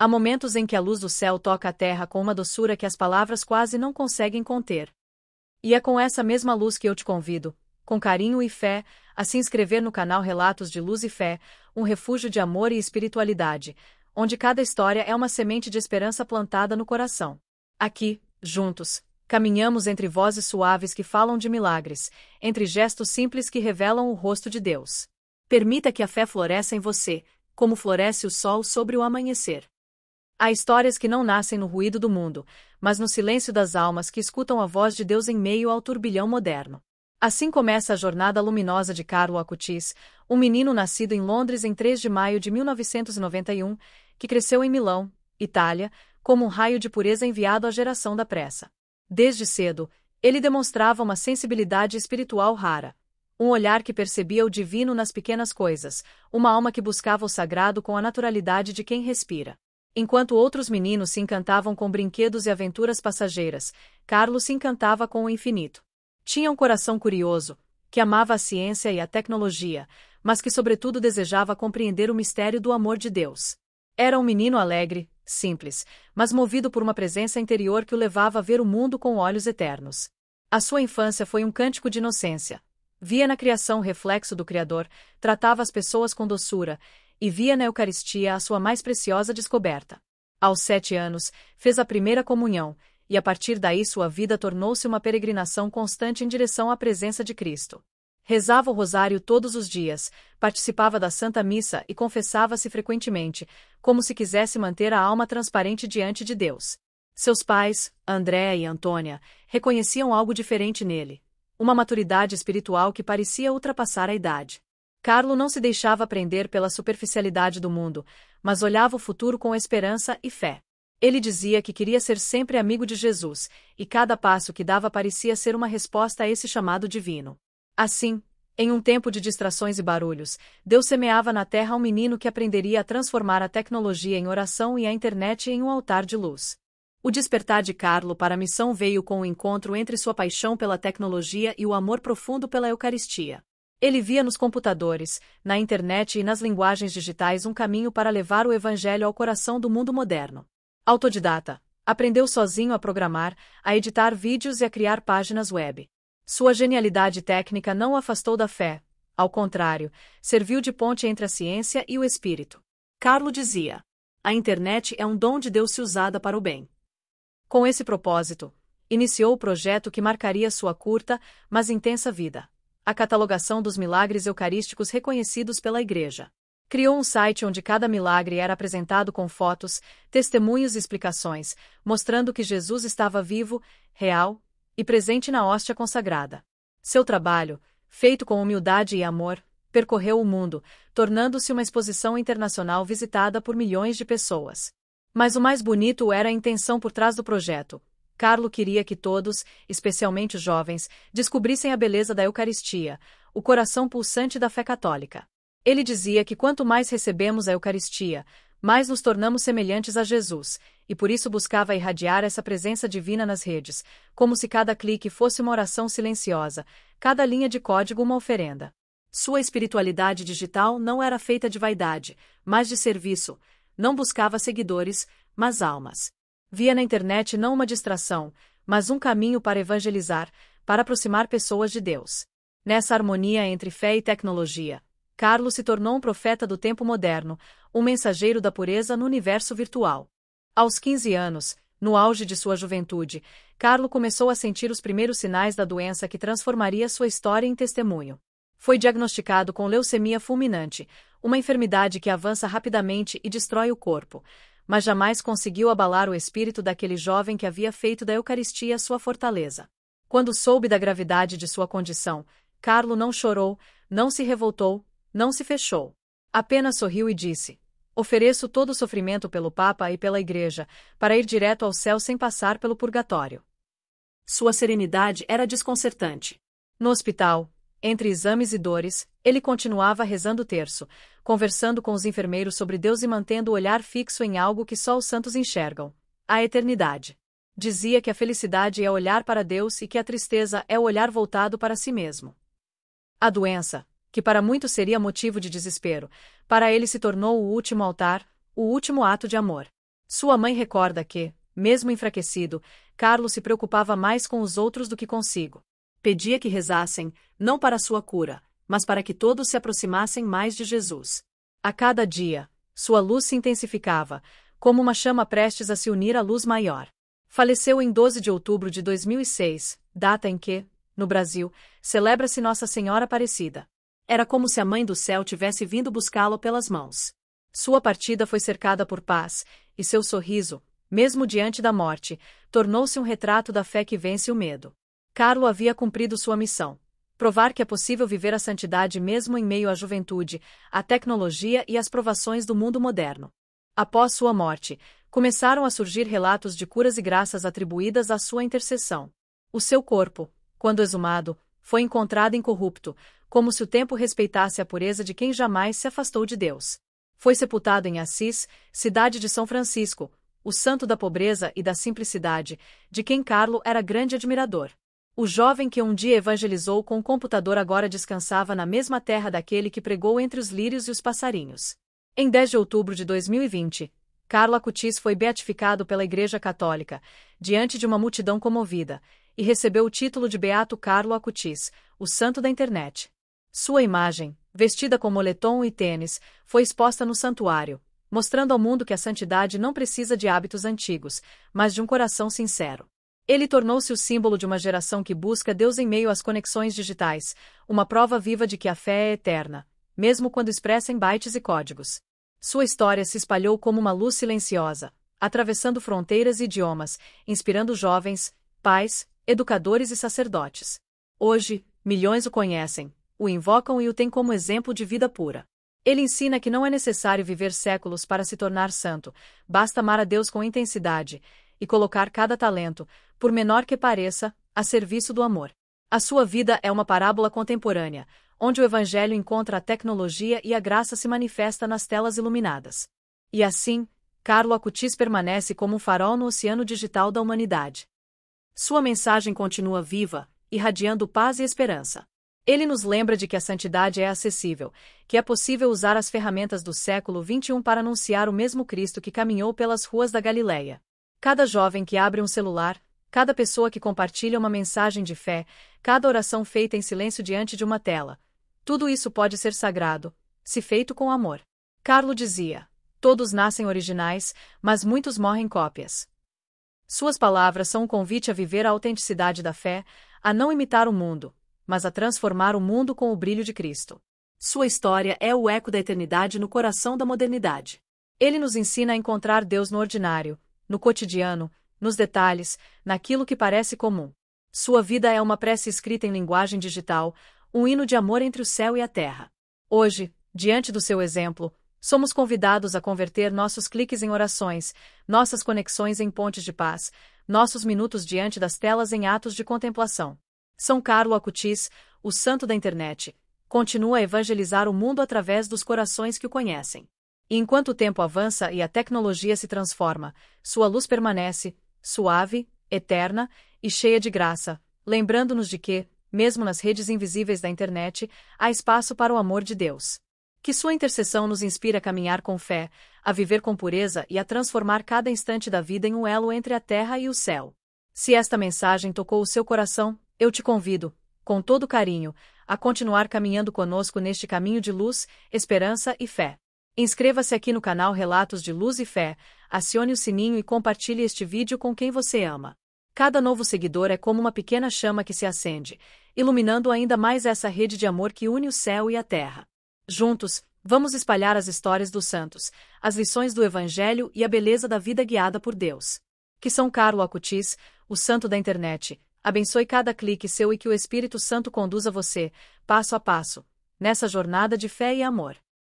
Há momentos em que a luz do céu toca a terra com uma doçura que as palavras quase não conseguem conter. E é com essa mesma luz que eu te convido, com carinho e fé, a se inscrever no canal Relatos de Luz e Fé, um refúgio de amor e espiritualidade, onde cada história é uma semente de esperança plantada no coração. Aqui, juntos, caminhamos entre vozes suaves que falam de milagres, entre gestos simples que revelam o rosto de Deus. Permita que a fé floresça em você, como floresce o sol sobre o amanhecer. Há histórias que não nascem no ruído do mundo, mas no silêncio das almas que escutam a voz de Deus em meio ao turbilhão moderno. Assim começa a jornada luminosa de Carlo Acutis, um menino nascido em Londres em 3 de maio de 1991, que cresceu em Milão, Itália, como um raio de pureza enviado à geração da pressa. Desde cedo, ele demonstrava uma sensibilidade espiritual rara. Um olhar que percebia o divino nas pequenas coisas, uma alma que buscava o sagrado com a naturalidade de quem respira. Enquanto outros meninos se encantavam com brinquedos e aventuras passageiras, Carlos se encantava com o infinito. Tinha um coração curioso, que amava a ciência e a tecnologia, mas que sobretudo desejava compreender o mistério do amor de Deus. Era um menino alegre, simples, mas movido por uma presença interior que o levava a ver o mundo com olhos eternos. A sua infância foi um cântico de inocência. Via na criação o reflexo do Criador, tratava as pessoas com doçura, e via na Eucaristia a sua mais preciosa descoberta. Aos 7 anos, fez a primeira comunhão, e a partir daí sua vida tornou-se uma peregrinação constante em direção à presença de Cristo. Rezava o rosário todos os dias, participava da Santa Missa e confessava-se frequentemente, como se quisesse manter a alma transparente diante de Deus. Seus pais, André e Antônia, reconheciam algo diferente nele, uma maturidade espiritual que parecia ultrapassar a idade. Carlo não se deixava prender pela superficialidade do mundo, mas olhava o futuro com esperança e fé. Ele dizia que queria ser sempre amigo de Jesus, e cada passo que dava parecia ser uma resposta a esse chamado divino. Assim, em um tempo de distrações e barulhos, Deus semeava na terra um menino que aprenderia a transformar a tecnologia em oração e a internet em um altar de luz. O despertar de Carlo para a missão veio com o encontro entre sua paixão pela tecnologia e o amor profundo pela Eucaristia. Ele via nos computadores, na internet e nas linguagens digitais um caminho para levar o Evangelho ao coração do mundo moderno. Autodidata, aprendeu sozinho a programar, a editar vídeos e a criar páginas web. Sua genialidade técnica não o afastou da fé, ao contrário, serviu de ponte entre a ciência e o espírito. Carlo dizia: a internet é um dom de Deus se usada para o bem. Com esse propósito, iniciou o projeto que marcaria sua curta, mas intensa vida: a catalogação dos milagres eucarísticos reconhecidos pela Igreja. Criou um site onde cada milagre era apresentado com fotos, testemunhos e explicações, mostrando que Jesus estava vivo, real e presente na hóstia consagrada. Seu trabalho, feito com humildade e amor, percorreu o mundo, tornando-se uma exposição internacional visitada por milhões de pessoas. Mas o mais bonito era a intenção por trás do projeto. Carlo queria que todos, especialmente os jovens, descobrissem a beleza da Eucaristia, o coração pulsante da fé católica. Ele dizia que quanto mais recebemos a Eucaristia, mais nos tornamos semelhantes a Jesus, e por isso buscava irradiar essa presença divina nas redes, como se cada clique fosse uma oração silenciosa, cada linha de código uma oferenda. Sua espiritualidade digital não era feita de vaidade, mas de serviço, não buscava seguidores, mas almas. Via na internet não uma distração, mas um caminho para evangelizar, para aproximar pessoas de Deus. Nessa harmonia entre fé e tecnologia, Carlo se tornou um profeta do tempo moderno, um mensageiro da pureza no universo virtual. Aos 15 anos, no auge de sua juventude, Carlo começou a sentir os primeiros sinais da doença que transformaria sua história em testemunho. Foi diagnosticado com leucemia fulminante, uma enfermidade que avança rapidamente e destrói o corpo, mas jamais conseguiu abalar o espírito daquele jovem que havia feito da Eucaristia sua fortaleza. Quando soube da gravidade de sua condição, Carlo não chorou, não se revoltou, não se fechou. Apenas sorriu e disse: ofereço todo o sofrimento pelo Papa e pela Igreja, para ir direto ao céu sem passar pelo purgatório. Sua serenidade era desconcertante. No hospital, entre exames e dores, ele continuava rezando o terço, conversando com os enfermeiros sobre Deus e mantendo o olhar fixo em algo que só os santos enxergam: a eternidade. Dizia que a felicidade é olhar para Deus e que a tristeza é o olhar voltado para si mesmo. A doença, que para muitos seria motivo de desespero, para ele se tornou o último altar, o último ato de amor. Sua mãe recorda que, mesmo enfraquecido, Carlo se preocupava mais com os outros do que consigo. Pedia que rezassem, não para sua cura, mas para que todos se aproximassem mais de Jesus. A cada dia, sua luz se intensificava, como uma chama prestes a se unir à luz maior. Faleceu em 12 de outubro de 2006, data em que, no Brasil, celebra-se Nossa Senhora Aparecida. Era como se a Mãe do Céu tivesse vindo buscá-lo pelas mãos. Sua partida foi cercada por paz, e seu sorriso, mesmo diante da morte, tornou-se um retrato da fé que vence o medo. Carlo havia cumprido sua missão: provar que é possível viver a santidade mesmo em meio à juventude, à tecnologia e às provações do mundo moderno. Após sua morte, começaram a surgir relatos de curas e graças atribuídas à sua intercessão. O seu corpo, quando exumado, foi encontrado incorrupto, como se o tempo respeitasse a pureza de quem jamais se afastou de Deus. Foi sepultado em Assis, cidade de São Francisco, o santo da pobreza e da simplicidade, de quem Carlo era grande admirador. O jovem que um dia evangelizou com um computador agora descansava na mesma terra daquele que pregou entre os lírios e os passarinhos. Em 10 de outubro de 2020, Carlo Acutis foi beatificado pela Igreja Católica, diante de uma multidão comovida, e recebeu o título de Beato Carlo Acutis, o santo da internet. Sua imagem, vestida com moletom e tênis, foi exposta no santuário, mostrando ao mundo que a santidade não precisa de hábitos antigos, mas de um coração sincero. Ele tornou-se o símbolo de uma geração que busca Deus em meio às conexões digitais, uma prova viva de que a fé é eterna, mesmo quando expressa em bytes e códigos. Sua história se espalhou como uma luz silenciosa, atravessando fronteiras e idiomas, inspirando jovens, pais, educadores e sacerdotes. Hoje, milhões o conhecem, o invocam e o têm como exemplo de vida pura. Ele ensina que não é necessário viver séculos para se tornar santo, basta amar a Deus com intensidade e colocar cada talento, por menor que pareça, a serviço do amor. A sua vida é uma parábola contemporânea, onde o Evangelho encontra a tecnologia e a graça se manifesta nas telas iluminadas. E assim, Carlo Acutis permanece como um farol no oceano digital da humanidade. Sua mensagem continua viva, irradiando paz e esperança. Ele nos lembra de que a santidade é acessível, que é possível usar as ferramentas do século XXI para anunciar o mesmo Cristo que caminhou pelas ruas da Galileia. Cada jovem que abre um celular, cada pessoa que compartilha uma mensagem de fé, cada oração feita em silêncio diante de uma tela, tudo isso pode ser sagrado, se feito com amor. Carlo dizia: todos nascem originais, mas muitos morrem cópias. Suas palavras são um convite a viver a autenticidade da fé, a não imitar o mundo, mas a transformar o mundo com o brilho de Cristo. Sua história é o eco da eternidade no coração da modernidade. Ele nos ensina a encontrar Deus no ordinário, no cotidiano, nos detalhes, naquilo que parece comum. Sua vida é uma prece escrita em linguagem digital, um hino de amor entre o céu e a terra. Hoje, diante do seu exemplo, somos convidados a converter nossos cliques em orações, nossas conexões em pontes de paz, nossos minutos diante das telas em atos de contemplação. São Carlo Acutis, o santo da internet, continua a evangelizar o mundo através dos corações que o conhecem. E enquanto o tempo avança e a tecnologia se transforma, sua luz permanece, suave, eterna e cheia de graça, lembrando-nos de que, mesmo nas redes invisíveis da internet, há espaço para o amor de Deus. Que sua intercessão nos inspire a caminhar com fé, a viver com pureza e a transformar cada instante da vida em um elo entre a terra e o céu. Se esta mensagem tocou o seu coração, eu te convido, com todo carinho, a continuar caminhando conosco neste caminho de luz, esperança e fé. Inscreva-se aqui no canal Relatos de Luz e Fé, acione o sininho e compartilhe este vídeo com quem você ama. Cada novo seguidor é como uma pequena chama que se acende, iluminando ainda mais essa rede de amor que une o céu e a terra. Juntos, vamos espalhar as histórias dos santos, as lições do Evangelho e a beleza da vida guiada por Deus. Que São Carlo Acutis, o santo da internet, abençoe cada clique seu e que o Espírito Santo conduza você, passo a passo, nessa jornada de fé e amor.